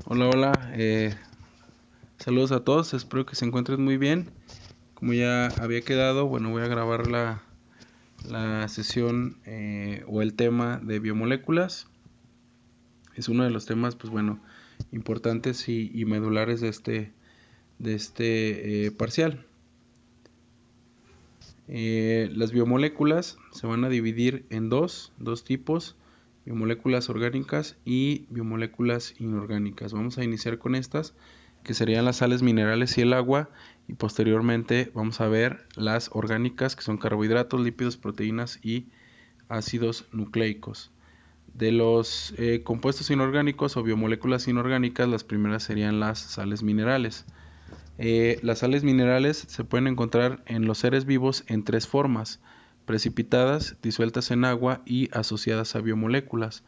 Hola, hola, saludos a todos, espero que se encuentren muy bien. Como ya había quedado, bueno, voy a grabar la sesión o el tema de biomoléculas. Es uno de los temas, pues bueno, importantes y medulares de este parcial. Las biomoléculas se van a dividir en dos tipos: biomoléculas orgánicas y biomoléculas inorgánicas. Vamos a iniciar con estas, que serían las sales minerales y el agua, y posteriormente vamos a ver las orgánicas, que son carbohidratos, lípidos, proteínas y ácidos nucleicos. De los compuestos inorgánicos o biomoléculas inorgánicas, las primeras serían las sales minerales. Las sales minerales se pueden encontrar en los seres vivos en tres formas: precipitadas, disueltas en agua y asociadas a biomoléculas.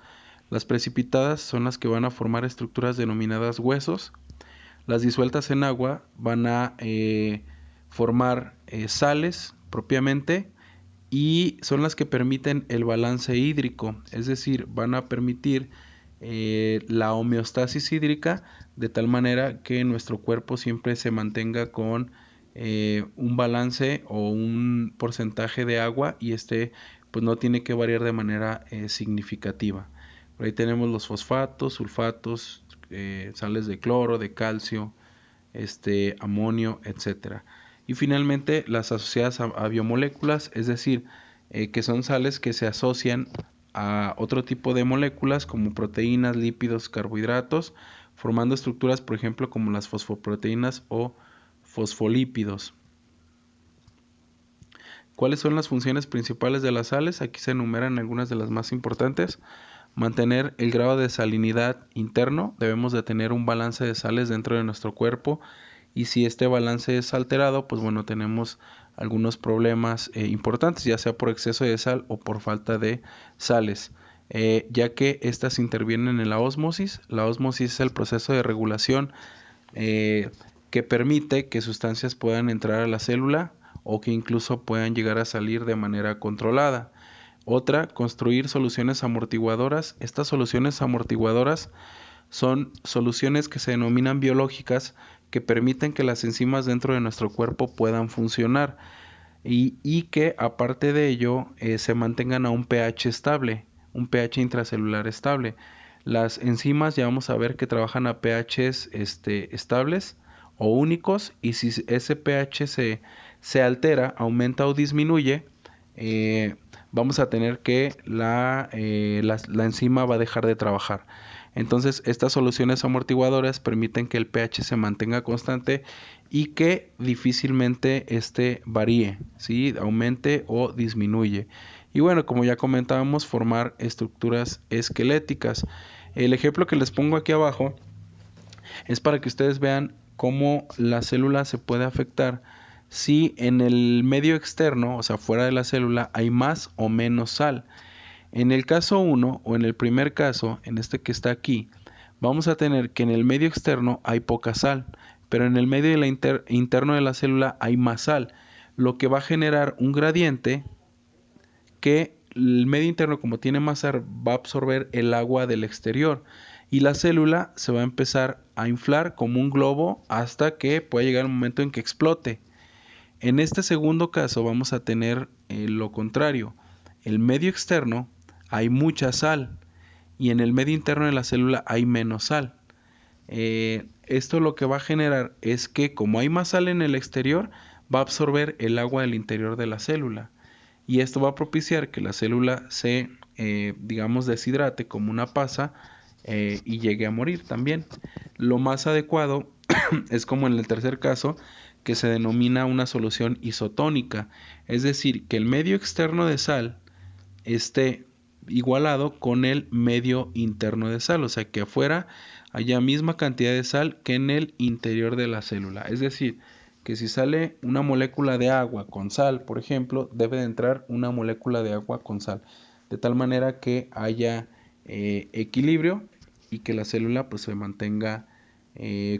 Las precipitadas son las que van a formar estructuras denominadas huesos. Las disueltas en agua van a formar sales propiamente, y son las que permiten el balance hídrico, es decir, van a permitir la homeostasis hídrica, de tal manera que nuestro cuerpo siempre se mantenga con un balance o un porcentaje de agua, y pues no tiene que variar de manera significativa. Por ahí tenemos los fosfatos, sulfatos, sales de cloro, de calcio, amonio, etcétera. Y finalmente las asociadas a biomoléculas, es decir, que son sales que se asocian a otro tipo de moléculas como proteínas, lípidos, carbohidratos, formando estructuras, por ejemplo, como las fosfoproteínas o fosfolípidos. ¿Cuáles son las funciones principales de las sales? Aquí se enumeran algunas de las más importantes. Mantener el grado de salinidad interno. Debemos de tener un balance de sales dentro de nuestro cuerpo, y si este balance es alterado, pues bueno, tenemos algunos problemas importantes, ya sea por exceso de sal o por falta de sales, ya que estas intervienen en la ósmosis. La ósmosis es el proceso de regulación que permite que sustancias puedan entrar a la célula o que incluso puedan llegar a salir de manera controlada. Otra, construir soluciones amortiguadoras. Estas soluciones amortiguadoras son soluciones que se denominan biológicas, que permiten que las enzimas dentro de nuestro cuerpo puedan funcionar, y que aparte de ello se mantengan a un pH estable, un pH intracelular estable. Las enzimas ya vamos a ver que trabajan a pHs estables o únicos, y si ese pH se altera, aumenta o disminuye, vamos a tener que la enzima va a dejar de trabajar. Entonces, estas soluciones amortiguadoras permiten que el pH se mantenga constante y que difícilmente varíe, ¿sí? Aumente o disminuye. Y bueno, como ya comentábamos, formar estructuras esqueléticas. El ejemplo que les pongo aquí abajo es para que ustedes vean cómo la célula se puede afectar si en el medio externo, o sea, fuera de la célula, hay más o menos sal. En el caso 1, o en el primer caso, en este que está aquí, vamos a tener que en el medio externo hay poca sal, pero en el medio interno de la célula hay más sal, lo que va a generar un gradiente que el medio interno, como tiene más sal, va a absorber el agua del exterior, y la célula se va a empezar a inflar como un globo hasta que pueda llegar el momento en que explote. En este segundo caso vamos a tener lo contrario. El medio externo hay mucha sal, y en el medio interno de la célula hay menos sal. Esto lo que va a generar es que, como hay más sal en el exterior, va a absorber el agua del interior de la célula, y esto va a propiciar que la célula se, digamos, deshidrate como una pasa, y llegue a morir también. Lo más adecuado es como en el tercer caso, que se denomina una solución isotónica, es decir, que el medio externo de sal esté igualado con el medio interno de sal, o sea que afuera haya misma cantidad de sal que en el interior de la célula. Es decir, que si sale una molécula de agua con sal, por ejemplo, debe de entrar una molécula de agua con sal, de tal manera que haya equilibrio, y que la célula pues se mantenga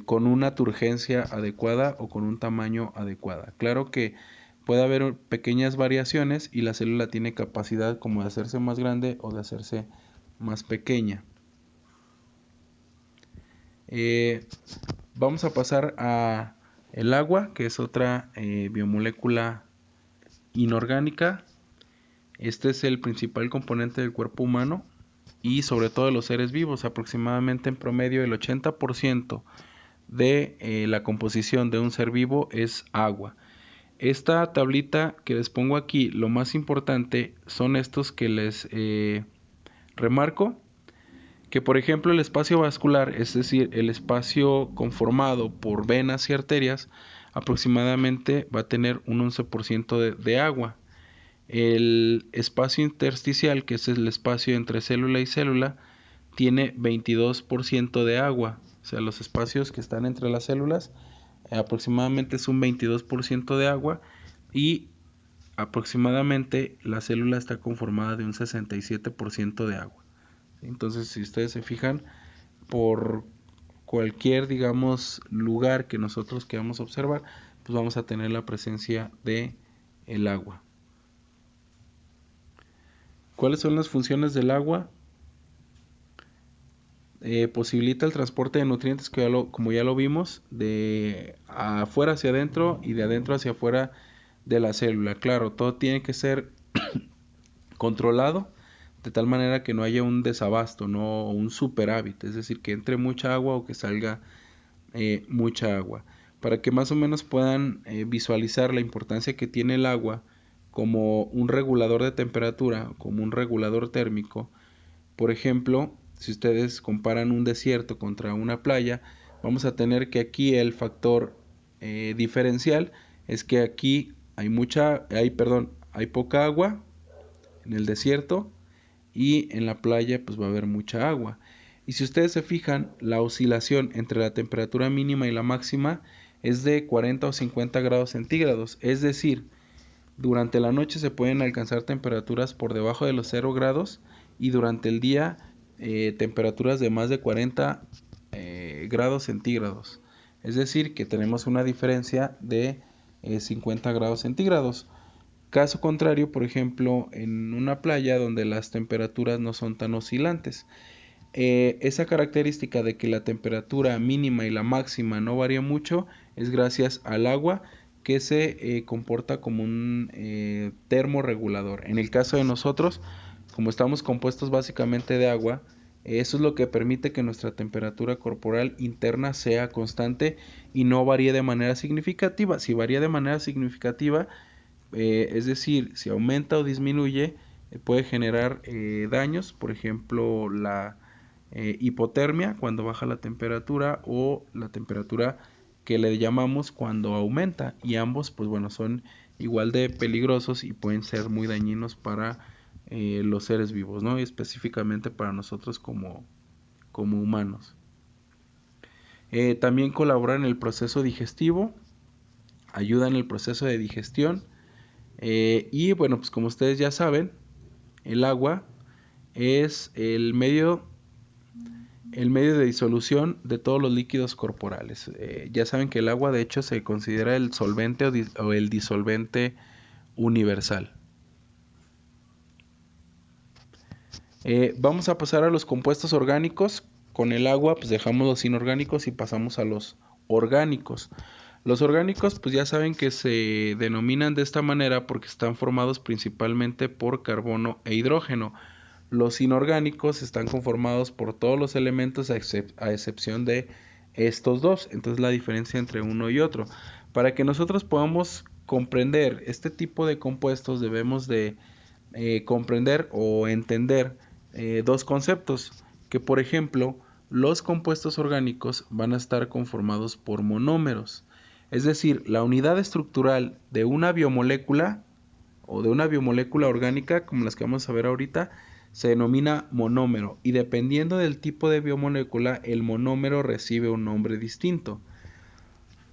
con una turgencia adecuada o con un tamaño adecuada. Claro que puede haber pequeñas variaciones, y la célula tiene capacidad como de hacerse más grande o de hacerse más pequeña. Vamos a pasar a el agua, que es otra biomolécula inorgánica. Este es el principal componente del cuerpo humano y sobre todo de los seres vivos. Aproximadamente en promedio el 80% de la composición de un ser vivo es agua. Esta tablita que les pongo aquí, lo más importante son estos que les remarco, que por ejemplo el espacio vascular, es decir, el espacio conformado por venas y arterias, aproximadamente va a tener un 11% de agua. El espacio intersticial, que es el espacio entre célula y célula, tiene 22% de agua. O sea, los espacios que están entre las células aproximadamente es un 22% de agua y aproximadamente la célula está conformada de un 67% de agua. Entonces, si ustedes se fijan, por cualquier, digamos, lugar que nosotros queramos observar, pues vamos a tener la presencia de el agua. ¿Cuáles son las funciones del agua? Posibilita el transporte de nutrientes, que como ya lo vimos, de afuera hacia adentro y de adentro hacia afuera de la célula. Claro, todo tiene que ser controlado de tal manera que no haya un desabasto, no un superávit, es decir, que entre mucha agua o que salga mucha agua. Para que más o menos puedan visualizar la importancia que tiene el agua como un regulador de temperatura, como un regulador térmico. Por ejemplo, si ustedes comparan un desierto contra una playa, vamos a tener que aquí el factor diferencial es que aquí hay poca agua en el desierto y en la playa pues va a haber mucha agua. Y si ustedes se fijan, la oscilación entre la temperatura mínima y la máxima es de 40 o 50 grados centígrados, es decir, durante la noche se pueden alcanzar temperaturas por debajo de los 0 grados y durante el día temperaturas de más de 40 grados centígrados. Es decir, que tenemos una diferencia de 50 grados centígrados. Caso contrario, por ejemplo, en una playa donde las temperaturas no son tan oscilantes. Esa característica de que la temperatura mínima y la máxima no varía mucho es gracias al agua, que se comporta como un termorregulador. En el caso de nosotros, como estamos compuestos básicamente de agua, eso es lo que permite que nuestra temperatura corporal interna sea constante y no varíe de manera significativa. Si varía de manera significativa, es decir, si aumenta o disminuye, puede generar daños, por ejemplo, la hipotermia cuando baja la temperatura o la temperatura que le llamamos cuando aumenta, y ambos pues bueno son igual de peligrosos y pueden ser muy dañinos para los seres vivos, ¿no? Y específicamente para nosotros como humanos. También colabora en el proceso digestivo, ayuda en el proceso de digestión y bueno, pues como ustedes ya saben, el agua es el medio de disolución de todos los líquidos corporales. Ya saben que el agua de hecho se considera el solvente o el disolvente universal. Vamos a pasar a los compuestos orgánicos. Con el agua pues dejamos los inorgánicos y pasamos a los orgánicos. Los orgánicos pues ya saben que se denominan de esta manera porque están formados principalmente por carbono e hidrógeno. Los inorgánicos están conformados por todos los elementos a excepción de estos dos. Entonces la diferencia entre uno y otro. Para que nosotros podamos comprender este tipo de compuestos debemos de comprender o entender dos conceptos. Que por ejemplo los compuestos orgánicos van a estar conformados por monómeros. Es decir, la unidad estructural de una biomolécula o de una biomolécula orgánica, como las que vamos a ver ahorita, se denomina monómero, y dependiendo del tipo de biomolécula, el monómero recibe un nombre distinto.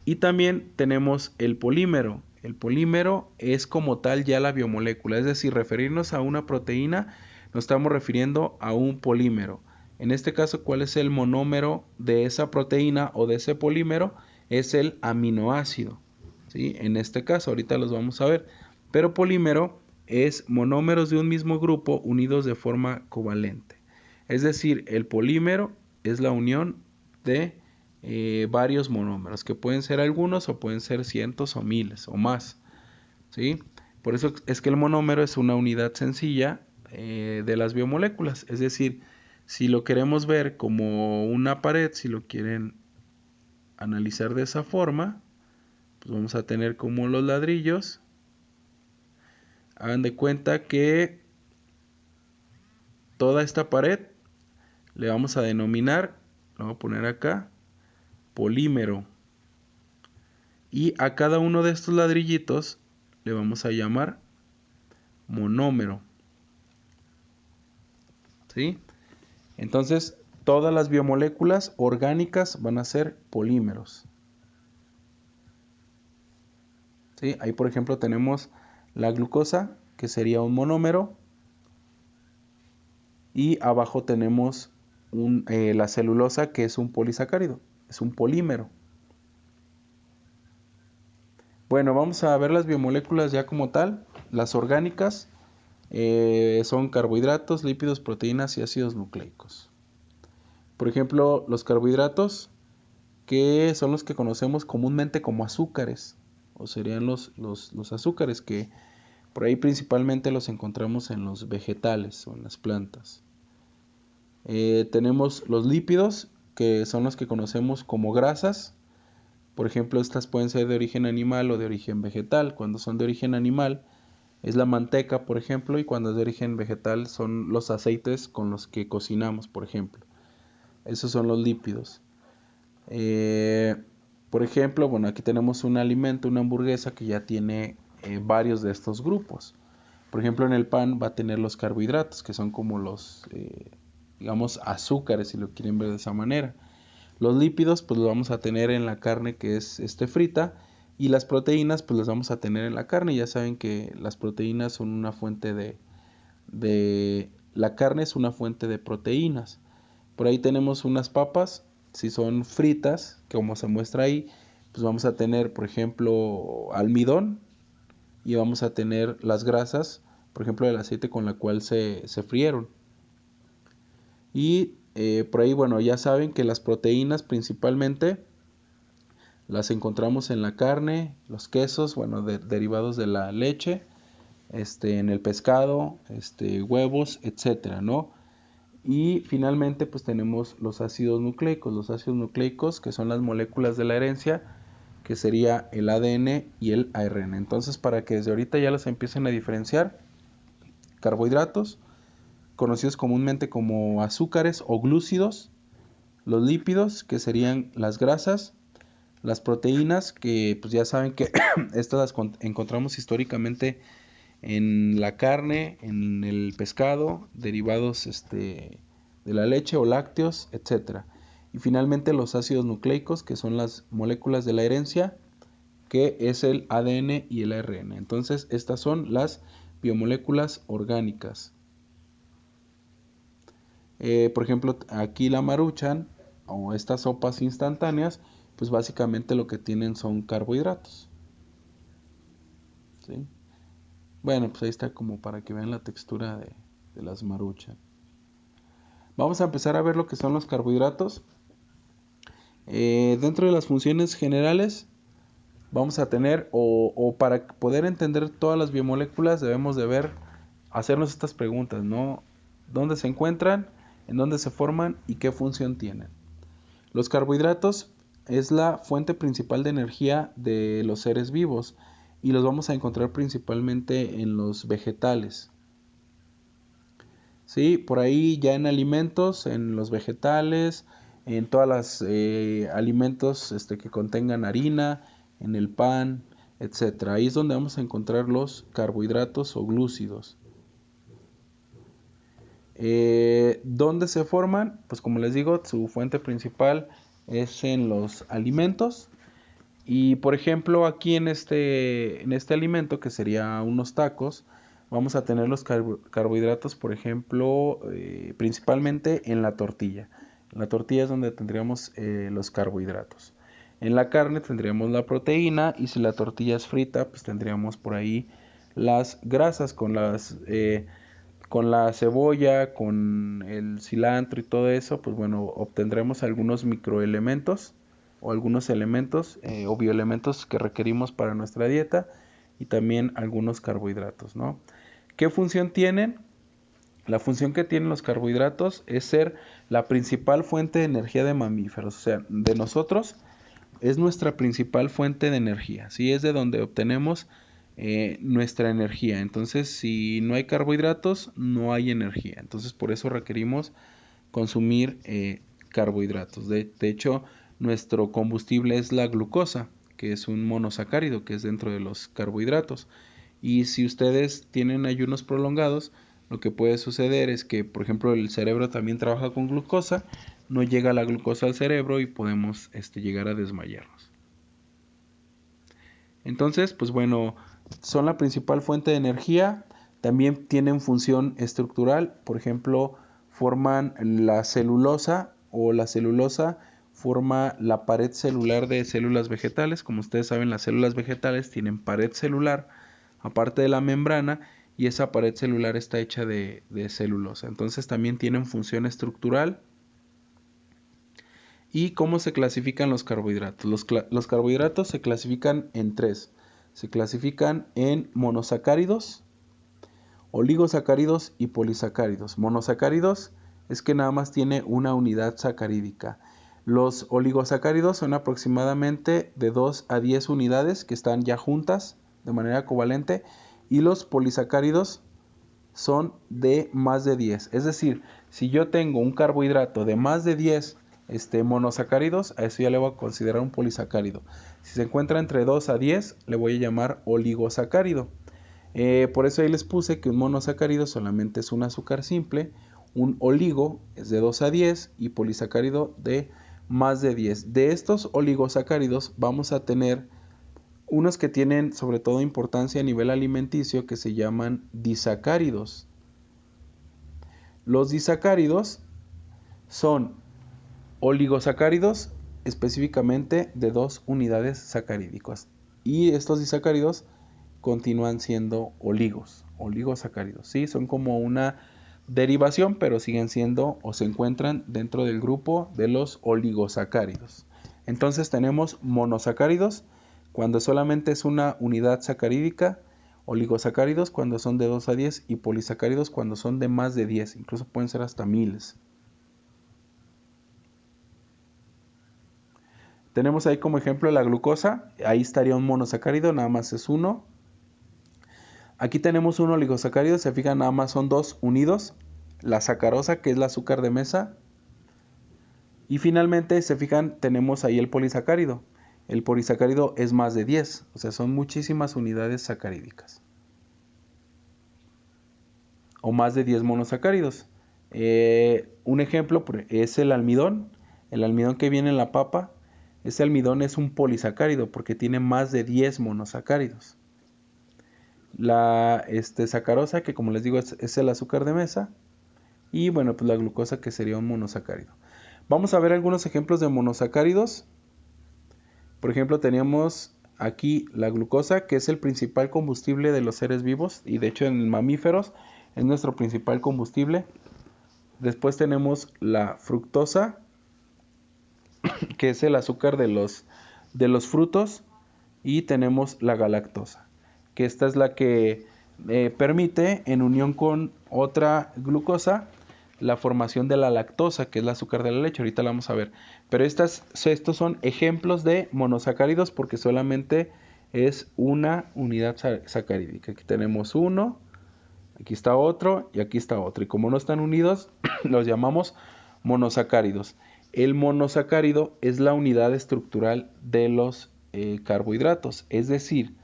Y también tenemos el polímero. El polímero es como tal ya la biomolécula, es decir, referirnos a una proteína, nos estamos refiriendo a un polímero. En este caso, ¿cuál es el monómero de esa proteína o de ese polímero? Es el aminoácido, ¿sí? En este caso, ahorita los vamos a ver. Pero polímero es monómeros de un mismo grupo unidos de forma covalente. Es decir, el polímero es la unión de varios monómeros, que pueden ser algunos o pueden ser cientos o miles o más, ¿sí? Por eso es que el monómero es una unidad sencilla de las biomoléculas, es decir, si lo queremos ver como una pared, si lo quieren analizar de esa forma, pues vamos a tener como los ladrillos. Hagan de cuenta que toda esta pared le vamos a denominar, lo voy a poner acá, polímero. Y a cada uno de estos ladrillitos le vamos a llamar monómero. ¿Sí? Entonces, todas las biomoléculas orgánicas van a ser polímeros. ¿Sí? Ahí, por ejemplo, tenemos la glucosa, que sería un monómero. Y abajo tenemos la celulosa, que es un polisacárido, es un polímero. Bueno, vamos a ver las biomoléculas ya como tal. Las orgánicas son carbohidratos, lípidos, proteínas y ácidos nucleicos. Por ejemplo, los carbohidratos, que son los que conocemos comúnmente como azúcares, o serían los azúcares, que por ahí principalmente los encontramos en los vegetales o en las plantas. Tenemos los lípidos, que son los que conocemos como grasas. Por ejemplo, estas pueden ser de origen animal o de origen vegetal. Cuando son de origen animal es la manteca, por ejemplo, y cuando es de origen vegetal son los aceites con los que cocinamos, por ejemplo. Esos son los lípidos. Por ejemplo, bueno, aquí tenemos un alimento, una hamburguesa que ya tiene varios de estos grupos. Por ejemplo, en el pan va a tener los carbohidratos, que son como los, digamos, azúcares, si lo quieren ver de esa manera. Los lípidos, pues los vamos a tener en la carne que es frita, y las proteínas, pues las vamos a tener en la carne. Ya saben que las proteínas son una fuente la carne es una fuente de proteínas. Por ahí tenemos unas papas, si son fritas, como se muestra ahí, pues vamos a tener, por ejemplo, almidón, y vamos a tener las grasas, por ejemplo, el aceite con la cual se frieron. Y por ahí, bueno, ya saben que las proteínas principalmente las encontramos en la carne, los quesos, bueno, derivados de la leche, en el pescado, huevos, etcétera, ¿no? Y finalmente, pues tenemos los ácidos nucleicos, que son las moléculas de la herencia, que sería el ADN y el ARN. Entonces, para que desde ahorita ya los empiecen a diferenciar, carbohidratos, conocidos comúnmente como azúcares o glúcidos, los lípidos, que serían las grasas, las proteínas, que pues ya saben que estas las encontramos históricamente en la carne, en el pescado, derivados de la leche o lácteos, etcétera. Y finalmente los ácidos nucleicos, que son las moléculas de la herencia, que es el ADN y el ARN. Entonces, estas son las biomoléculas orgánicas. Por ejemplo, aquí la Maruchan o estas sopas instantáneas, pues básicamente lo que tienen son carbohidratos. ¿Sí? Bueno, pues ahí está como para que vean la textura de las Maruchan. Vamos a empezar a ver lo que son los carbohidratos. Dentro de las funciones generales vamos a tener, o para poder entender todas las biomoléculas debemos de hacernos estas preguntas, ¿no? ¿Dónde se encuentran? ¿En dónde se forman? ¿Y qué función tienen? Los carbohidratos es la fuente principal de energía de los seres vivos y los vamos a encontrar principalmente en los vegetales. Sí, por ahí ya en alimentos, en los vegetales, en todas las alimentos que contengan harina, en el pan, etcétera. Ahí es donde vamos a encontrar los carbohidratos o glúcidos. ¿Dónde se forman? Pues como les digo, su fuente principal es en los alimentos. Y por ejemplo, aquí en este alimento, que sería unos tacos, vamos a tener los carbohidratos, por ejemplo, principalmente en la tortilla. En la tortilla es donde tendríamos los carbohidratos. En la carne tendríamos la proteína, y si la tortilla es frita, pues tendríamos por ahí las grasas con la cebolla, con el cilantro y todo eso, pues bueno, obtendremos algunos microelementos o algunos elementos o bioelementos que requerimos para nuestra dieta y también algunos carbohidratos, ¿no? ¿Qué función tienen? La función que tienen los carbohidratos es ser la principal fuente de energía de mamíferos, o sea, de nosotros es nuestra principal fuente de energía, ¿sí? Es de donde obtenemos nuestra energía. Entonces, si no hay carbohidratos, no hay energía. Entonces, por eso requerimos consumir carbohidratos. De hecho, nuestro combustible es la glucosa, que es un monosacárido, que es dentro de los carbohidratos. Y si ustedes tienen ayunos prolongados, lo que puede suceder es que, por ejemplo, el cerebro también trabaja con glucosa, no llega la glucosa al cerebro y podemos llegar a desmayarnos. Entonces, pues bueno, son la principal fuente de energía, también tienen función estructural, por ejemplo, forman la celulosa o la celulosa forma la pared celular de células vegetales. Como ustedes saben, las células vegetales tienen pared celular, aparte de la membrana, y esa pared celular está hecha de celulosa. Entonces también tienen función estructural. ¿Y cómo se clasifican los carbohidratos? Los carbohidratos se clasifican en tres. Se clasifican en monosacáridos, oligosacáridos y polisacáridos. Monosacáridos es que nada más tiene una unidad sacarídica. Los oligosacáridos son aproximadamente de 2 a 10 unidades que están ya juntas de manera covalente, y los polisacáridos son de más de 10. Es decir, si yo tengo un carbohidrato de más de 10 monosacáridos, a eso ya le voy a considerar un polisacárido. Si se encuentra entre 2 a 10, le voy a llamar oligosacárido. Por eso ahí les puse que un monosacárido solamente es un azúcar simple, un oligo es de 2 a 10 y polisacárido de más de 10. De estos oligosacáridos vamos a tener unos que tienen sobre todo importancia a nivel alimenticio, que se llaman disacáridos. Los disacáridos son oligosacáridos específicamente de 2 unidades sacarídicas. Y estos disacáridos continúan siendo oligosacáridos. ¿Sí? Son como una derivación, pero siguen siendo o se encuentran dentro del grupo de los oligosacáridos. Entonces tenemos monosacáridos cuando solamente es una unidad sacarídica, oligosacáridos cuando son de 2 a 10 y polisacáridos cuando son de más de 10, incluso pueden ser hasta miles. Tenemos ahí como ejemplo la glucosa, ahí estaría un monosacárido, nada más es uno. Aquí tenemos un oligosacárido, se fijan, nada más son 2 unidos, la sacarosa, que es el azúcar de mesa. Y finalmente, se fijan, tenemos ahí el polisacárido. El polisacárido es más de 10, o sea, son muchísimas unidades sacarídicas. O más de 10 monosacáridos. Un ejemplo es el almidón. El almidón que viene en la papa, ese almidón es un polisacárido porque tiene más de 10 monosacáridos. La sacarosa, que como les digo es el azúcar de mesa. Y bueno, pues la glucosa, que sería un monosacárido. Vamos a ver algunos ejemplos de monosacáridos. Por ejemplo, teníamos aquí la glucosa, que es el principal combustible de los seres vivos, y de hecho en mamíferos es nuestro principal combustible. Después tenemos la fructosa, que es el azúcar de los frutos, y tenemos la galactosa, que esta es la que permite, en unión con otra glucosa, la formación de la lactosa, que es el azúcar de la leche. Ahorita la vamos a ver. Pero estos son ejemplos de monosacáridos porque solamente es una unidad sacarídica. Aquí tenemos uno, aquí está otro y aquí está otro. Y como no están unidos, los llamamos monosacáridos. El monosacárido es la unidad estructural de los carbohidratos, es decir,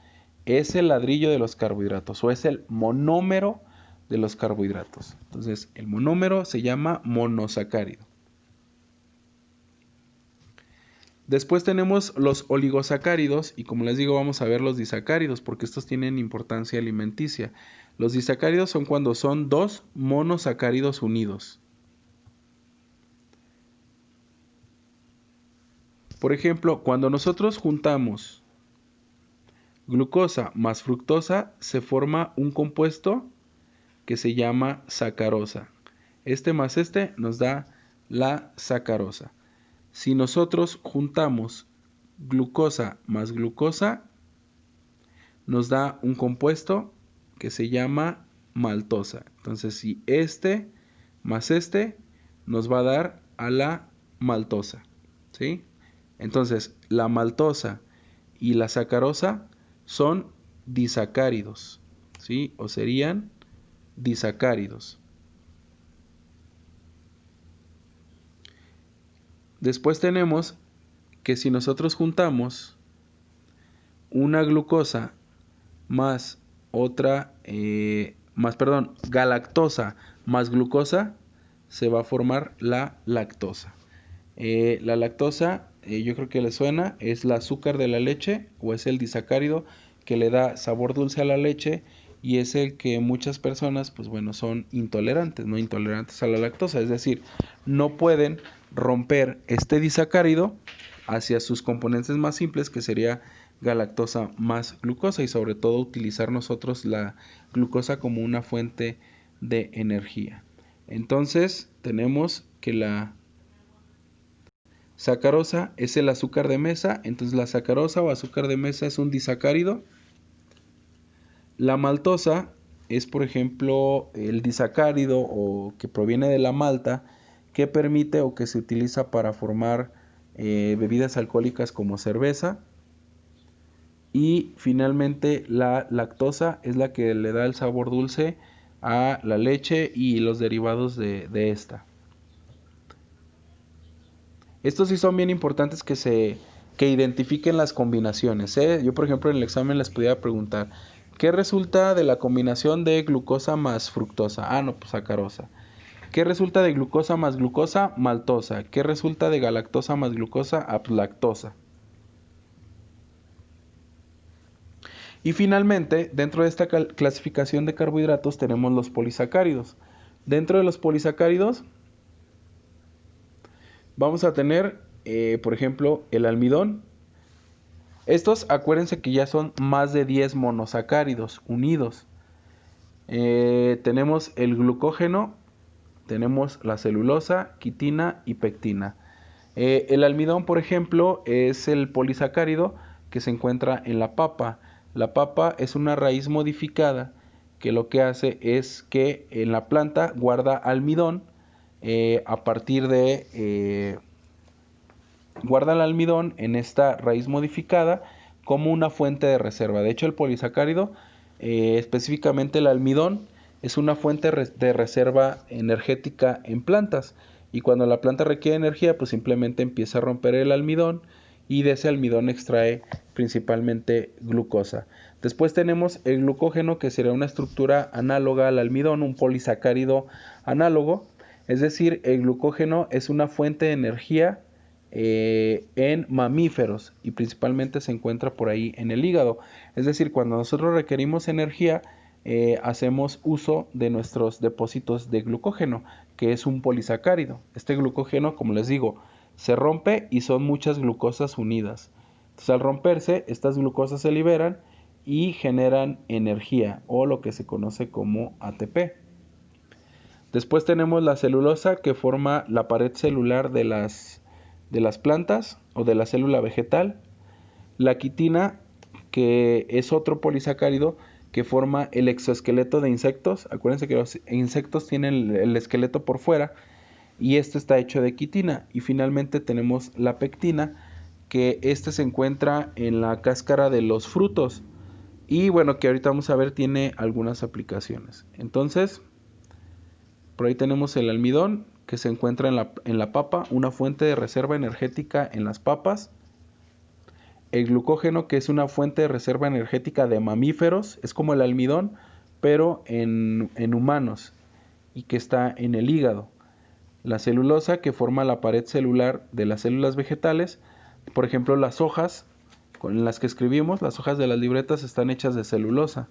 es el ladrillo de los carbohidratos o es el monómero de los carbohidratos. Entonces, el monómero se llama monosacárido. Después tenemos los oligosacáridos y como les digo vamos a ver los disacáridos porque estos tienen importancia alimenticia. Los disacáridos son cuando son 2 monosacáridos unidos. Por ejemplo, cuando nosotros juntamos glucosa más fructosa, se forma un compuesto que se llama sacarosa. Este más este nos da la sacarosa. Si nosotros juntamos glucosa más glucosa, nos da un compuesto que se llama maltosa. Entonces, si este más este nos va a dar a la maltosa, ¿sí? Entonces, la maltosa y la sacarosa son disacáridos, ¿sí? O serían disacáridos. Después tenemos que si nosotros juntamos una glucosa más galactosa más glucosa, se va a formar la lactosa. La lactosa, yo creo que le suena, es el azúcar de la leche o es el disacárido que le da sabor dulce a la leche y es el que muchas personas, pues bueno, son intolerantes, no intolerantes a la lactosa, es decir, no pueden romper este disacárido hacia sus componentes más simples, que sería galactosa más glucosa, y sobre todo utilizar nosotros la glucosa como una fuente de energía. Entonces tenemos que la sacarosa es el azúcar de mesa, entonces la sacarosa o azúcar de mesa es un disacárido. La maltosa es, por ejemplo, el disacárido o que proviene de la malta que permite o que se utiliza para formar bebidas alcohólicas como cerveza. Y finalmente la lactosa es la que le da el sabor dulce a la leche y los derivados de esta. Estos sí son bien importantes que identifiquen las combinaciones, ¿eh? Yo, por ejemplo, en el examen les podía preguntar, ¿qué resulta de la combinación de glucosa más fructosa? Ah, no, pues sacarosa. ¿Qué resulta de glucosa más glucosa? Maltosa. ¿Qué resulta de galactosa más glucosa? Ah, pues lactosa. Y finalmente, dentro de esta clasificación de carbohidratos tenemos los polisacáridos. Dentro de los polisacáridos vamos a tener, por ejemplo, el almidón. Estos, acuérdense que ya son más de 10 monosacáridos unidos. Tenemos el glucógeno, tenemos la celulosa, quitina y pectina. El almidón, por ejemplo, es el polisacárido que se encuentra en la papa. La papa es una raíz modificada que lo que hace es que en la planta guarda almidón a partir de guarda el almidón en esta raíz modificada como una fuente de reserva. De hecho, el polisacárido, específicamente el almidón, es una fuente de reserva energética en plantas. Y cuando la planta requiere energía, pues simplemente empieza a romper el almidón y de ese almidón extrae principalmente glucosa. Después tenemos el glucógeno, que será una estructura análoga al almidón, un polisacárido análogo. Es decir, el glucógeno es una fuente de energía en mamíferos y principalmente se encuentra por ahí en el hígado. Es decir, cuando nosotros requerimos energía, hacemos uso de nuestros depósitos de glucógeno, que es un polisacárido. Este glucógeno, como les digo, se rompe y son muchas glucosas unidas. Entonces, al romperse, estas glucosas se liberan y generan energía o lo que se conoce como ATP. Después tenemos la celulosa, que forma la pared celular de las plantas o de la célula vegetal. La quitina, que es otro polisacárido que forma el exoesqueleto de insectos. Acuérdense que los insectos tienen el esqueleto por fuera y este está hecho de quitina. Y finalmente tenemos la pectina, que este se encuentra en la cáscara de los frutos y bueno, que ahorita vamos a ver, tiene algunas aplicaciones. Entonces, por ahí tenemos el almidón, que se encuentra en la papa, una fuente de reserva energética en las papas. El glucógeno, que es una fuente de reserva energética de mamíferos, es como el almidón, pero en humanos, y que está en el hígado. La celulosa, que forma la pared celular de las células vegetales. Por ejemplo, las hojas con las que escribimos, las hojas de las libretas están hechas de celulosa,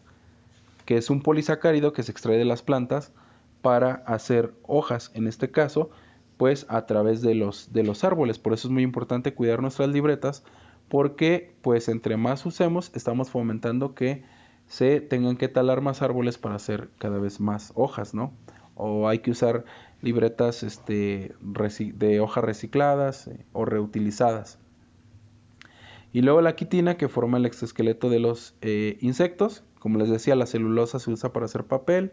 que es un polisacárido que se extrae de las plantas para hacer hojas, en este caso, pues a través de los árboles. Por eso es muy importante cuidar nuestras libretas, porque pues entre más usemos, estamos fomentando que se tengan que talar más árboles para hacer cada vez más hojas, ¿no? o hay que usar libretas de hojas recicladas o reutilizadas. Y luego la quitina, que forma el exoesqueleto de los insectos. Como les decía, la celulosa se usa para hacer papel.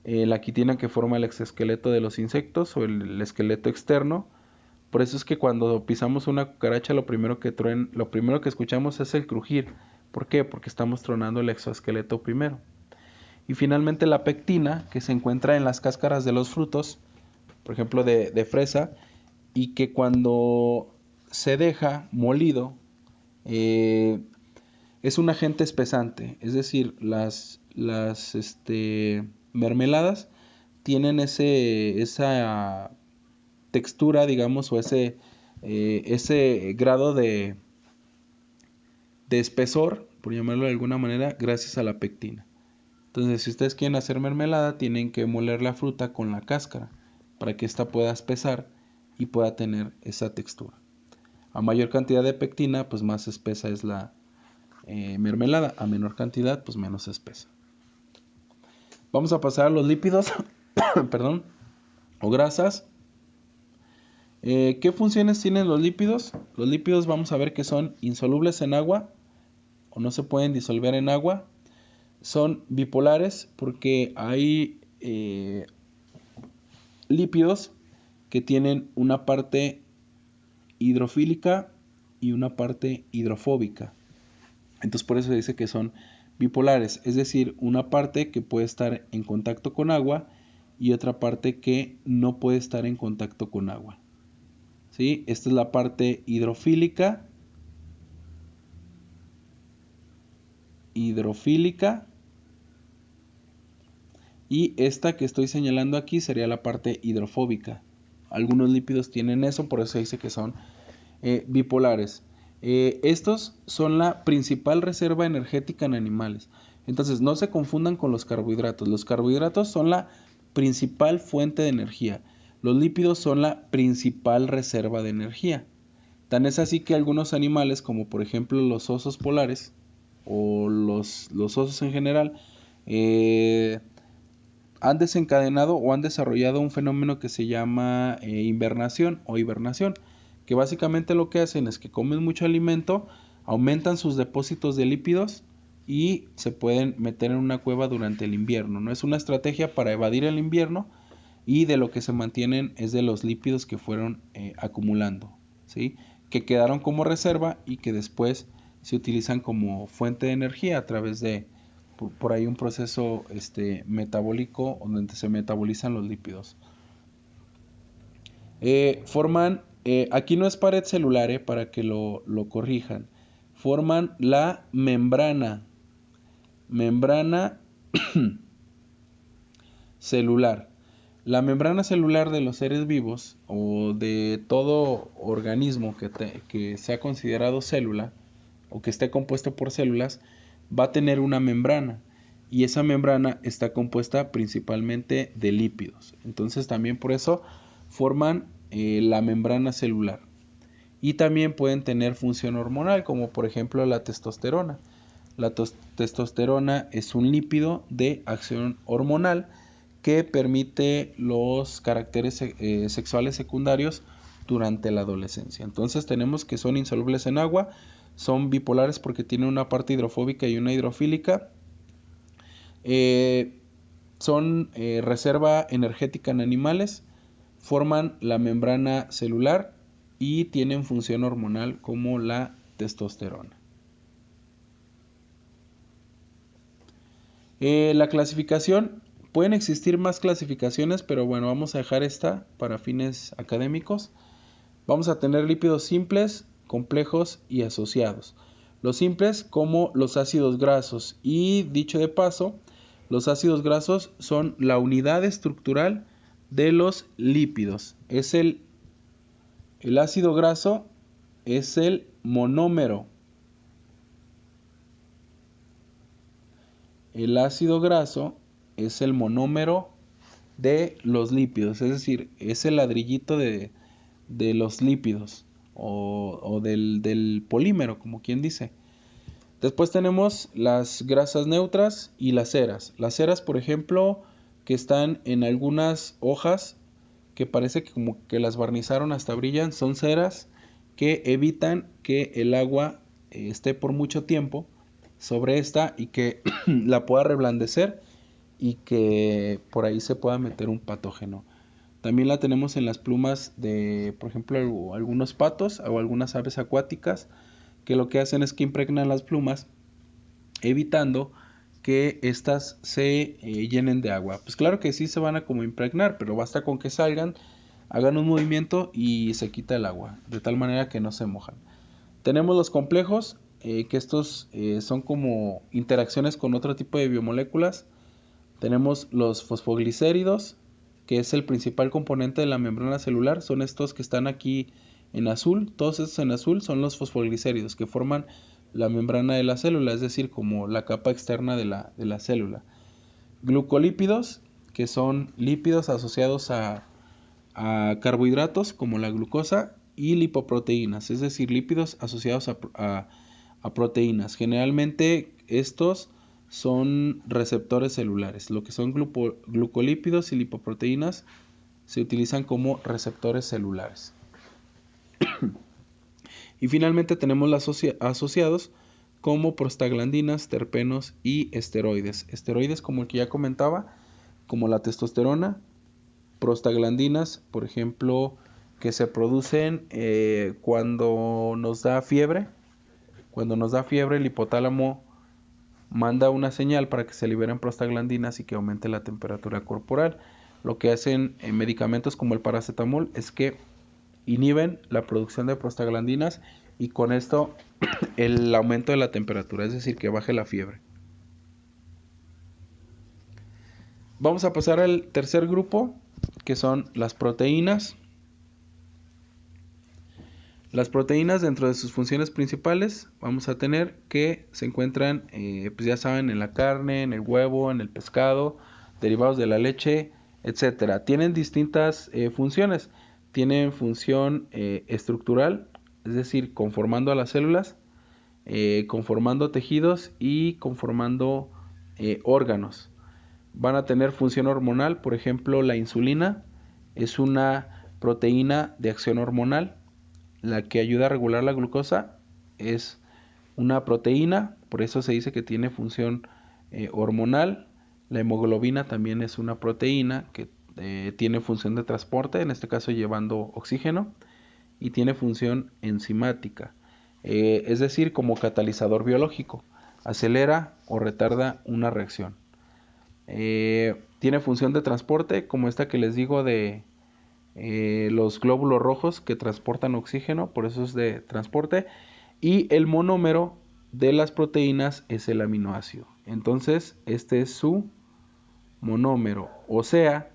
La quitina, que forma el exoesqueleto de los insectos o el esqueleto externo. Por eso es que cuando pisamos una cucaracha, lo primero que escuchamos es el crujir. ¿Por qué? Porque estamos tronando el exoesqueleto primero. Y finalmente la pectina, que se encuentra en las cáscaras de los frutos, por ejemplo de fresa, y que cuando se deja molido, es un agente espesante. Es decir, las mermeladas tienen esa textura, digamos, o ese grado de espesor, por llamarlo de alguna manera, gracias a la pectina. Entonces, si ustedes quieren hacer mermelada, tienen que moler la fruta con la cáscara para que ésta pueda espesar y pueda tener esa textura. A mayor cantidad de pectina, pues más espesa es la mermelada. A menor cantidad, pues menos espesa. Vamos a pasar a los lípidos, perdón, o grasas. ¿Qué funciones tienen los lípidos? Los lípidos vamos a ver que son insolubles en agua o no se pueden disolver en agua. Son bipolares porque hay lípidos que tienen una parte hidrofílica y una parte hidrofóbica. Entonces por eso se dice que son bipolares, es decir, una parte que puede estar en contacto con agua y otra parte que no puede estar en contacto con agua. ¿Sí? Esta es la parte hidrofílica. Y esta que estoy señalando aquí sería la parte hidrofóbica. Algunos lípidos tienen eso, por eso se dice que son bipolares. Estos son la principal reserva energética en animales. Entonces no se confundan con los carbohidratos. Los carbohidratos son la principal fuente de energía. Los lípidos son la principal reserva de energía. Tan es así que algunos animales, como por ejemplo los osos polares o los osos en general, han desencadenado o han desarrollado un fenómeno que se llama invernación o hibernación, que básicamente lo que hacen es que comen mucho alimento, aumentan sus depósitos de lípidos y se pueden meter en una cueva durante el invierno. No es una estrategia para evadir el invierno, y de lo que se mantienen es de los lípidos que fueron acumulando, ¿sí? Que quedaron como reserva y que después se utilizan como fuente de energía a través de por ahí un proceso metabólico donde se metabolizan los lípidos. Aquí no es pared celular, para que lo corrijan, forman la membrana celular. La membrana celular de los seres vivos o de todo organismo que sea considerado célula o que esté compuesto por células va a tener una membrana, y esa membrana está compuesta principalmente de lípidos. Entonces también por eso forman la membrana celular. Y también pueden tener función hormonal, como por ejemplo la testosterona. La testosterona es un lípido de acción hormonal que permite los caracteres sexuales secundarios durante la adolescencia. Entonces tenemos que son insolubles en agua, son bipolares porque tienen una parte hidrofóbica y una hidrofílica, son reserva energética en animales, forman la membrana celular y tienen función hormonal como la testosterona. La clasificación, pueden existir más clasificaciones, pero bueno, vamos a dejar esta para fines académicos. Vamos a tener lípidos simples, complejos y asociados. Los simples como los ácidos grasos, y dicho de paso, los ácidos grasos son la unidad estructural de los lípidos. El ácido graso es el monómero. El ácido graso es el monómero de los lípidos, es decir, es el ladrillito de los lípidos o del polímero, como quien dice. Después tenemos las grasas neutras y las ceras. Las ceras, por ejemplo, que están en algunas hojas que parece que como que las barnizaron hasta brillan. Son ceras que evitan que el agua esté por mucho tiempo sobre esta y que la pueda reblandecer y que por ahí se pueda meter un patógeno. También la tenemos en las plumas de, por ejemplo, algunos patos o algunas aves acuáticas, que lo que hacen es que impregnan las plumas, evitando que éstas se llenen de agua. Pues claro que sí se van a como impregnar, pero basta con que salgan, hagan un movimiento y se quita el agua, de tal manera que no se mojan. Tenemos los complejos, que estos son como interacciones con otro tipo de biomoléculas. Tenemos los fosfoglicéridos, que es el principal componente de la membrana celular. Son estos que están aquí en azul. Todos estos en azul son los fosfoglicéridos, que forman la membrana de la célula, es decir, como la capa externa de la célula. Glucolípidos, que son lípidos asociados a carbohidratos, como la glucosa, y lipoproteínas, es decir, lípidos asociados a proteínas. Generalmente estos son receptores celulares. Lo que son glucolípidos y lipoproteínas se utilizan como receptores celulares. Y finalmente tenemos los asociados como prostaglandinas, terpenos y esteroides. Esteroides como el que ya comentaba, como la testosterona. Prostaglandinas, por ejemplo, que se producen cuando nos da fiebre. Cuando nos da fiebre, el hipotálamo manda una señal para que se liberen prostaglandinas y que aumente la temperatura corporal. Lo que hacen medicamentos como el paracetamol es que inhiben la producción de prostaglandinas y con esto el aumento de la temperatura, es decir, que baje la fiebre. Vamos a pasar al tercer grupo, que son las proteínas. Las proteínas, dentro de sus funciones principales, vamos a tener que se encuentran, pues ya saben, en la carne, en el huevo, en el pescado, derivados de la leche, etcétera. Tienen distintas funciones. Tienen función estructural, es decir, conformando a las células, conformando tejidos y conformando órganos. Van a tener función hormonal, por ejemplo, la insulina es una proteína de acción hormonal. La que ayuda a regular la glucosa es una proteína, por eso se dice que tiene función hormonal. La hemoglobina también es una proteína que tiene función de transporte, en este caso llevando oxígeno, y tiene función enzimática, es decir, como catalizador biológico, acelera o retarda una reacción. Tiene función de transporte, como esta que les digo de los glóbulos rojos que transportan oxígeno, por eso es de transporte, y el monómero de las proteínas es el aminoácido. Entonces, este es su monómero, o sea,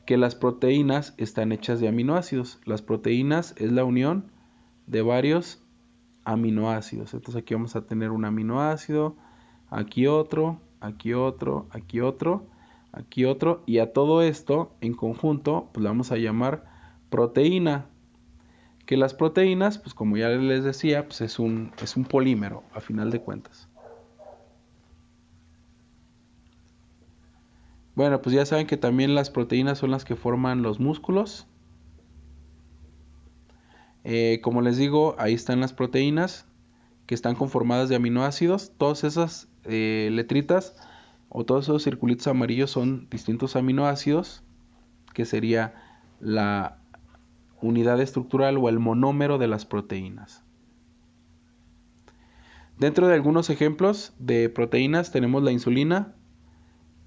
que las proteínas están hechas de aminoácidos. Las proteínas es la unión de varios aminoácidos. Entonces aquí vamos a tener un aminoácido, aquí otro, aquí otro, aquí otro, aquí otro, y a todo esto en conjunto pues le vamos a llamar proteína. Que las proteínas, pues como ya les decía, pues es un polímero a final de cuentas. Bueno, pues ya saben que también las proteínas son las que forman los músculos. Como les digo, ahí están las proteínas que están conformadas de aminoácidos. Todas esas letritas o todos esos circulitos amarillos son distintos aminoácidos, que sería la unidad estructural o el monómero de las proteínas. Dentro de algunos ejemplos de proteínas tenemos la insulina,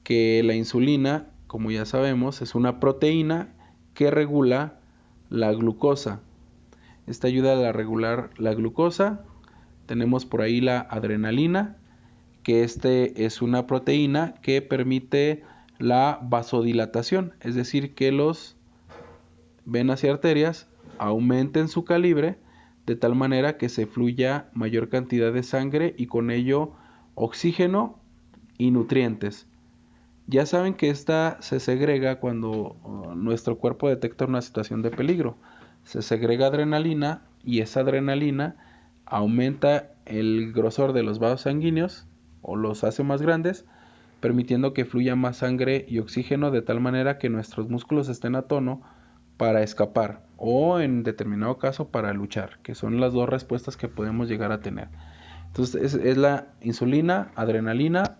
que la insulina, como ya sabemos, es una proteína que regula la glucosa. Esta ayuda a regular la glucosa. Tenemos por ahí la adrenalina, que es una proteína que permite la vasodilatación, es decir, que los venas y arterias aumenten su calibre de tal manera que se fluya mayor cantidad de sangre y con ello oxígeno y nutrientes. Ya saben que esta se segrega cuando nuestro cuerpo detecta una situación de peligro. Se segrega adrenalina y esa adrenalina aumenta el grosor de los vasos sanguíneos o los hace más grandes permitiendo que fluya más sangre y oxígeno de tal manera que nuestros músculos estén a tono para escapar o en determinado caso para luchar, que son las dos respuestas que podemos llegar a tener. Entonces es la insulina, adrenalina.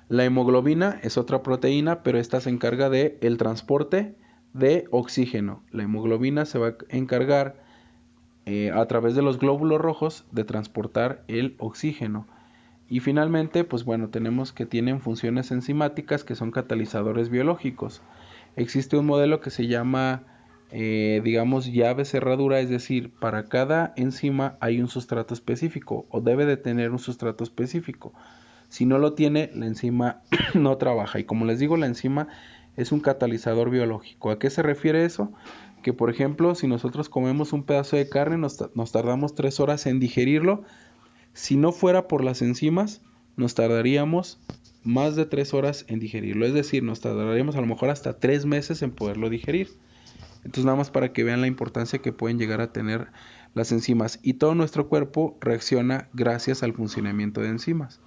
La hemoglobina es otra proteína, pero esta se encarga de el transporte de oxígeno. La hemoglobina se va a encargar a través de los glóbulos rojos de transportar el oxígeno. Y finalmente, pues bueno, tenemos que tienen funciones enzimáticas que son catalizadores biológicos. Existe un modelo que se llama, digamos, llave cerradura, es decir, para cada enzima hay un sustrato específico o debe de tener un sustrato específico. Si no lo tiene, la enzima no trabaja. Y como les digo, la enzima es un catalizador biológico. ¿A qué se refiere eso? Que por ejemplo, si nosotros comemos un pedazo de carne, nos tardamos 3 horas en digerirlo. Si no fuera por las enzimas, nos tardaríamos más de 3 horas en digerirlo. Es decir, nos tardaríamos a lo mejor hasta 3 meses en poderlo digerir. Entonces nada más para que vean la importancia que pueden llegar a tener las enzimas. Y todo nuestro cuerpo reacciona gracias al funcionamiento de enzimas.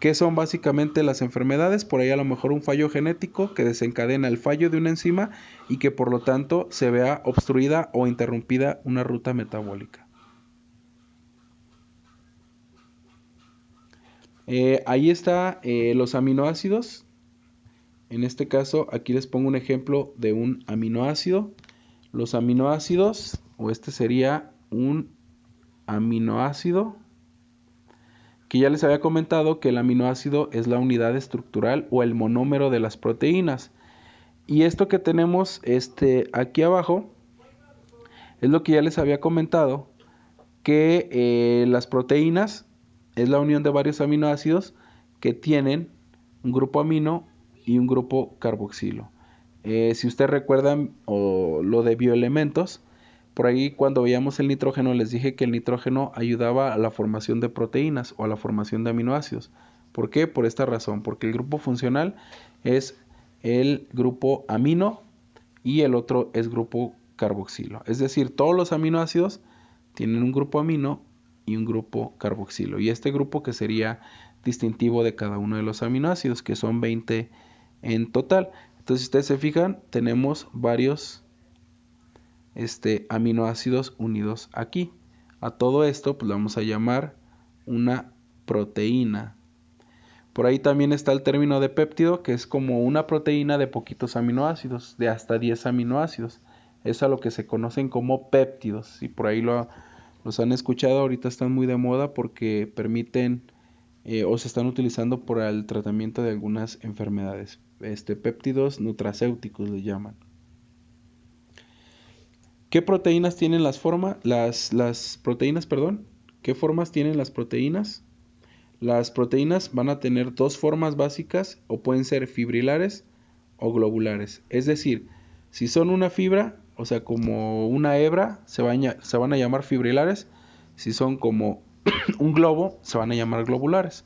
¿Qué son básicamente las enfermedades? Por ahí a lo mejor un fallo genético que desencadena el fallo de una enzima y que por lo tanto se vea obstruida o interrumpida una ruta metabólica. Ahí está los aminoácidos. En este caso aquí les pongo un ejemplo de un aminoácido. Los aminoácidos, o este sería un aminoácido, que ya les había comentado que el aminoácido es la unidad estructural o el monómero de las proteínas. Y esto que tenemos aquí abajo es lo que ya les había comentado, que las proteínas es la unión de varios aminoácidos que tienen un grupo amino y un grupo carboxilo. Si ustedes recuerdan lo de bioelementos, por ahí cuando veíamos el nitrógeno les dije que el nitrógeno ayudaba a la formación de proteínas o a la formación de aminoácidos. ¿Por qué? Por esta razón, porque el grupo funcional es el grupo amino y el otro es grupo carboxilo. Es decir, todos los aminoácidos tienen un grupo amino y un grupo carboxilo. Y este grupo que sería distintivo de cada uno de los aminoácidos, que son 20 en total. Entonces, si ustedes se fijan, tenemos varios aminoácidos unidos aquí. A todo esto pues le vamos a llamar una proteína. Por ahí también está el término de péptido, que es como una proteína de poquitos aminoácidos, de hasta 10 aminoácidos. Es a lo que se conocen como péptidos. Y por ahí los han escuchado, ahorita están muy de moda porque permiten o se están utilizando para el tratamiento de algunas enfermedades. Péptidos nutracéuticos le llaman. ¿Qué proteínas tienen las proteínas, perdón? ¿Qué formas tienen las proteínas? Las proteínas van a tener dos formas básicas o pueden ser fibrilares o globulares. Es decir, si son una fibra, o sea, como una hebra, se van a llamar fibrilares. Si son como un globo, se van a llamar globulares.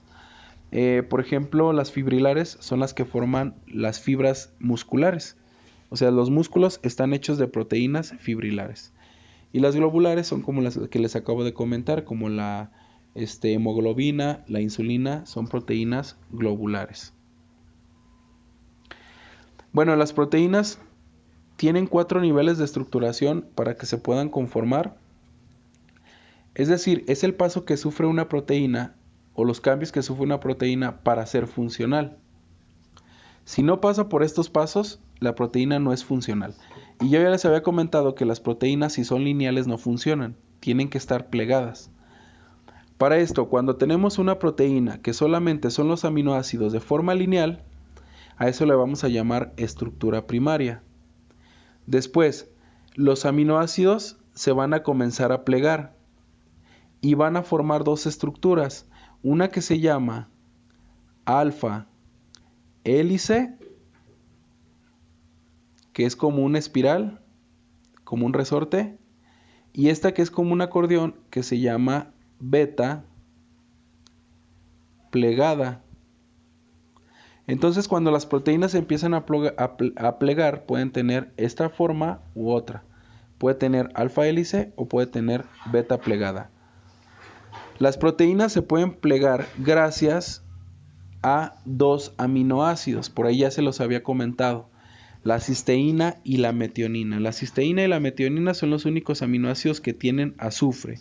Por ejemplo, las fibrilares son las que forman las fibras musculares. O sea, los músculos están hechos de proteínas fibrilares. Y las globulares son como las que les acabo de comentar, como la hemoglobina, la insulina, son proteínas globulares. Bueno, las proteínas tienen 4 niveles de estructuración para que se puedan conformar. Es decir, es el paso que sufre una proteína o los cambios que sufre una proteína para ser funcional. Si no pasa por estos pasos, la proteína no es funcional. Y yo ya les había comentado que las proteínas, si son lineales, no funcionan. Tienen que estar plegadas. Para esto, cuando tenemos una proteína que solamente son los aminoácidos de forma lineal, a eso le vamos a llamar estructura primaria. Después, los aminoácidos se van a comenzar a plegar y van a formar dos estructuras. Una que se llama alfa hélice, que es como una espiral, como un resorte, y esta que es como un acordeón, que se llama beta plegada. Entonces, cuando las proteínas empiezan a plegar, pueden tener esta forma u otra. Puede tener alfa hélice o puede tener beta plegada. Las proteínas se pueden plegar gracias a dos aminoácidos. Por ahí ya se los había comentado. La cisteína y la metionina. La cisteína y la metionina son los únicos aminoácidos que tienen azufre.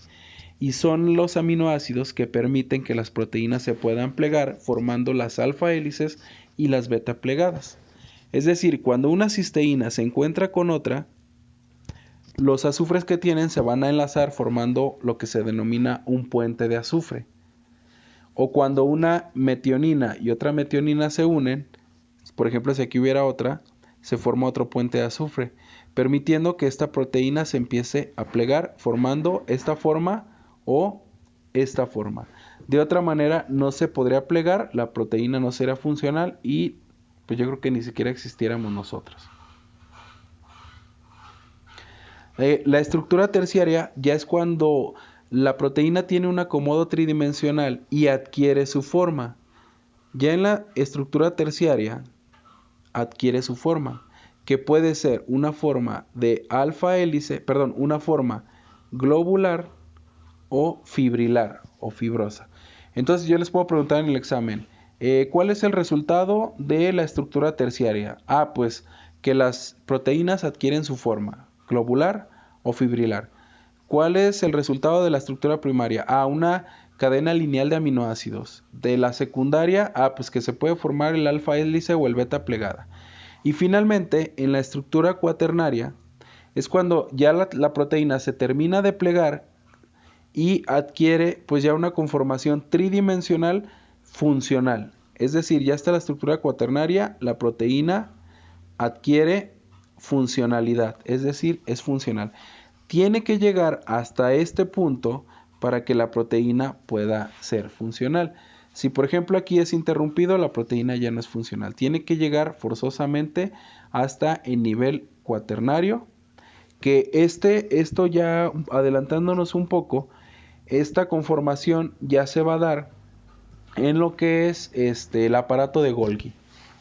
Y son los aminoácidos que permiten que las proteínas se puedan plegar formando las alfa hélices y las beta plegadas. Es decir, cuando una cisteína se encuentra con otra, los azufres que tienen se van a enlazar formando lo que se denomina un puente de azufre. O cuando una metionina y otra metionina se unen, por ejemplo si aquí hubiera otra, se forma otro puente de azufre, permitiendo que esta proteína se empiece a plegar formando esta forma o esta forma. De otra manera no se podría plegar, la proteína no sería funcional y pues yo creo que ni siquiera existiéramos nosotros. La estructura terciaria ya es cuando la proteína tiene un acomodo tridimensional y adquiere su forma. Ya en la estructura terciaria adquiere su forma, que puede ser una forma de alfa hélice, perdón, una forma globular o fibrilar o fibrosa. Entonces yo les puedo preguntar en el examen, ¿cuál es el resultado de la estructura terciaria? Ah, pues que las proteínas adquieren su forma globular o fibrilar. ¿Cuál es el resultado de la estructura primaria? Ah, una cadena lineal de aminoácidos. De la secundaria, pues que se puede formar el alfa hélice o el beta plegada. Y finalmente, en la estructura cuaternaria, es cuando ya la proteína se termina de plegar y adquiere pues ya una conformación tridimensional funcional. Es decir, ya está la estructura cuaternaria, la proteína adquiere funcionalidad, es decir, es funcional. Tiene que llegar hasta este punto para que la proteína pueda ser funcional. Si por ejemplo aquí es interrumpido, la proteína ya no es funcional. Tiene que llegar forzosamente hasta el nivel cuaternario, que esto ya adelantándonos un poco, esta conformación ya se va a dar en lo que es el aparato de Golgi.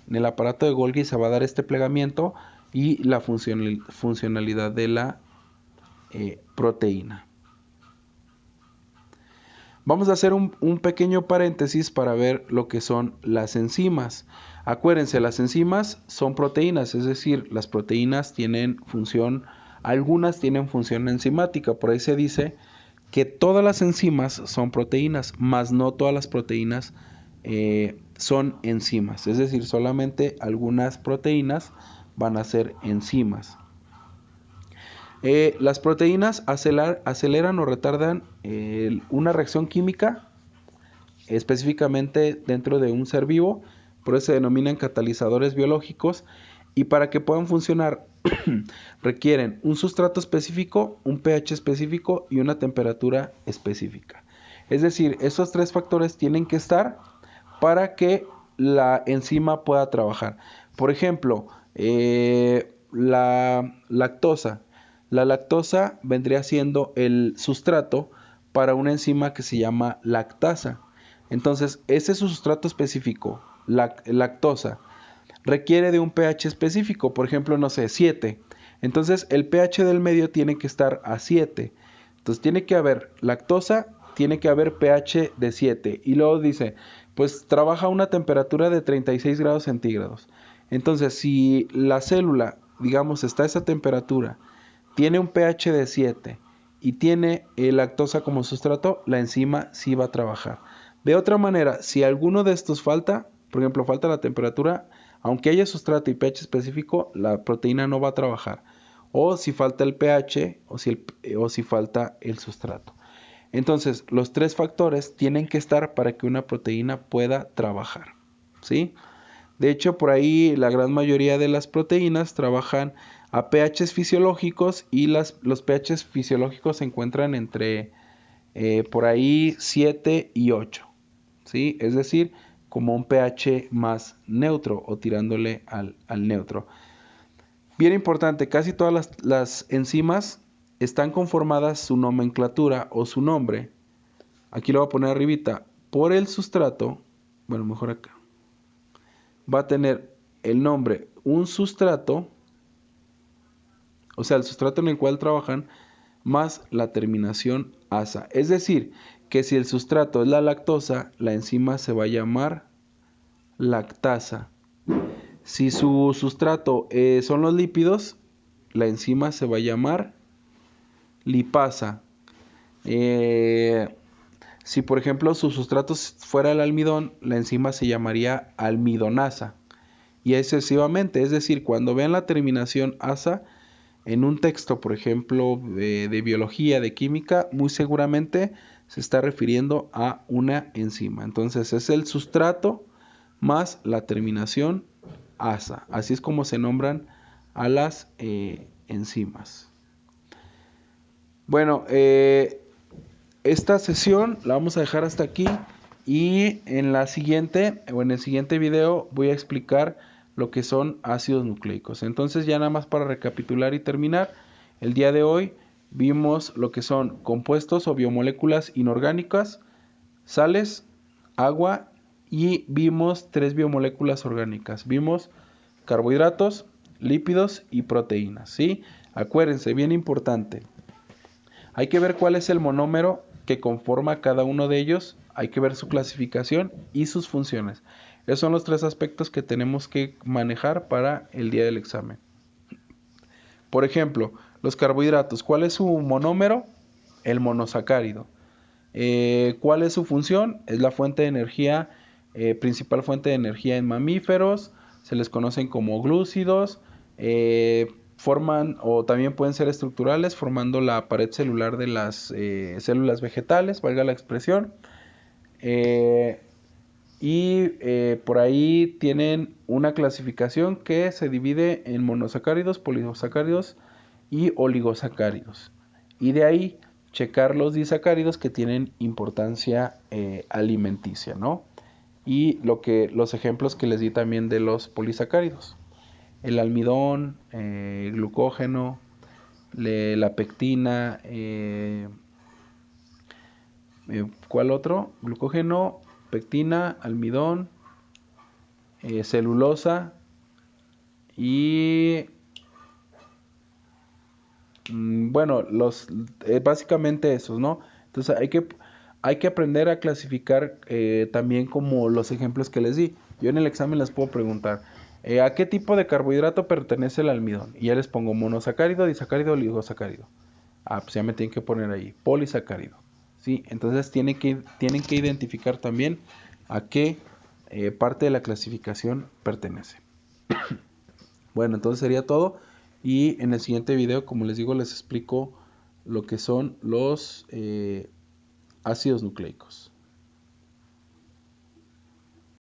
En el aparato de Golgi se va a dar este plegamiento y la funcionalidad de la proteína. Vamos a hacer un pequeño paréntesis para ver lo que son las enzimas. Acuérdense, las enzimas son proteínas, es decir, las proteínas tienen función, algunas tienen función enzimática. Por ahí se dice que todas las enzimas son proteínas, mas no todas las proteínas son enzimas. Es decir, solamente algunas proteínas van a ser enzimas. Las proteínas aceleran o retardan una reacción química, específicamente dentro de un ser vivo, por eso se denominan catalizadores biológicos, y para que puedan funcionar requieren un sustrato específico, un pH específico y una temperatura específica. Es decir, esos tres factores tienen que estar para que la enzima pueda trabajar. Por ejemplo, la lactosa. La lactosa vendría siendo el sustrato para una enzima que se llama lactasa. Entonces, ese sustrato específico, lactosa, requiere de un pH específico, por ejemplo, no sé, 7. Entonces, el pH del medio tiene que estar a 7. Entonces, tiene que haber lactosa, tiene que haber pH de 7. Y luego dice, pues trabaja a una temperatura de 36 grados centígrados. Entonces, si la célula, digamos, está a esa temperatura, tiene un pH de 7 y tiene lactosa como sustrato, la enzima sí va a trabajar. De otra manera, si alguno de estos falta, por ejemplo, falta la temperatura, aunque haya sustrato y pH específico, la proteína no va a trabajar. O si falta el pH o si falta el sustrato. Entonces, los tres factores tienen que estar para que una proteína pueda trabajar, ¿sí? De hecho, por ahí la gran mayoría de las proteínas trabajan a pHs fisiológicos y los pHs fisiológicos se encuentran entre por ahí 7 y 8, ¿sí? Es decir, como un pH más neutro o tirándole al neutro. Bien importante, casi todas las enzimas están conformadas su nomenclatura o su nombre, aquí lo voy a poner arribita, por el sustrato, bueno, mejor acá, va a tener el nombre, un sustrato, o sea, el sustrato en el cual trabajan, más la terminación asa. Es decir, que si el sustrato es la lactosa, la enzima se va a llamar lactasa. Si su sustrato son los lípidos, la enzima se va a llamar lipasa. Si por ejemplo su sustrato fuera el almidón, la enzima se llamaría almidonasa. Y excesivamente, es decir, cuando vean la terminación asa en un texto, por ejemplo, de biología, de química, muy seguramente se está refiriendo a una enzima. Entonces es el sustrato más la terminación asa. Así es como se nombran a las enzimas. Bueno, esta sesión la vamos a dejar hasta aquí y en la siguiente o en el siguiente video voy a explicar lo que son ácidos nucleicos. Entonces ya nada más para recapitular y terminar, el día de hoy vimos lo que son compuestos o biomoléculas inorgánicas, sales, agua y vimos 3 biomoléculas orgánicas. Vimos carbohidratos, lípidos y proteínas, ¿sí? Acuérdense, bien importante. Hay que ver cuál es el monómero que conforma cada uno de ellos, hay que ver su clasificación y sus funciones. Esos son los 3 aspectos que tenemos que manejar para el día del examen. Por ejemplo, los carbohidratos, ¿cuál es su monómero? El monosacárido. ¿Cuál es su función? Es la fuente de energía, principal fuente de energía en mamíferos, se les conocen como glúcidos, forman o también pueden ser estructurales formando la pared celular de las células vegetales, valga la expresión. Por ahí tienen una clasificación que se divide en monosacáridos, polisacáridos y oligosacáridos. Y de ahí checar los disacáridos que tienen importancia alimenticia, ¿no? Y los ejemplos que les di también de los polisacáridos. El almidón, el glucógeno, la pectina, ¿cuál otro? Glucógeno, pectina, almidón, celulosa y bueno, básicamente esos, ¿no? Entonces hay que aprender a clasificar también como los ejemplos que les di. Yo en el examen les puedo preguntar, ¿a qué tipo de carbohidrato pertenece el almidón? Y ya les pongo monosacárido, disacárido, oligosacárido. Ah, pues ya me tienen que poner ahí, polisacárido. ¿Sí? Entonces tienen que identificar también a qué parte de la clasificación pertenece. Bueno, entonces sería todo. Y en el siguiente video, como les digo, les explico lo que son los ácidos nucleicos.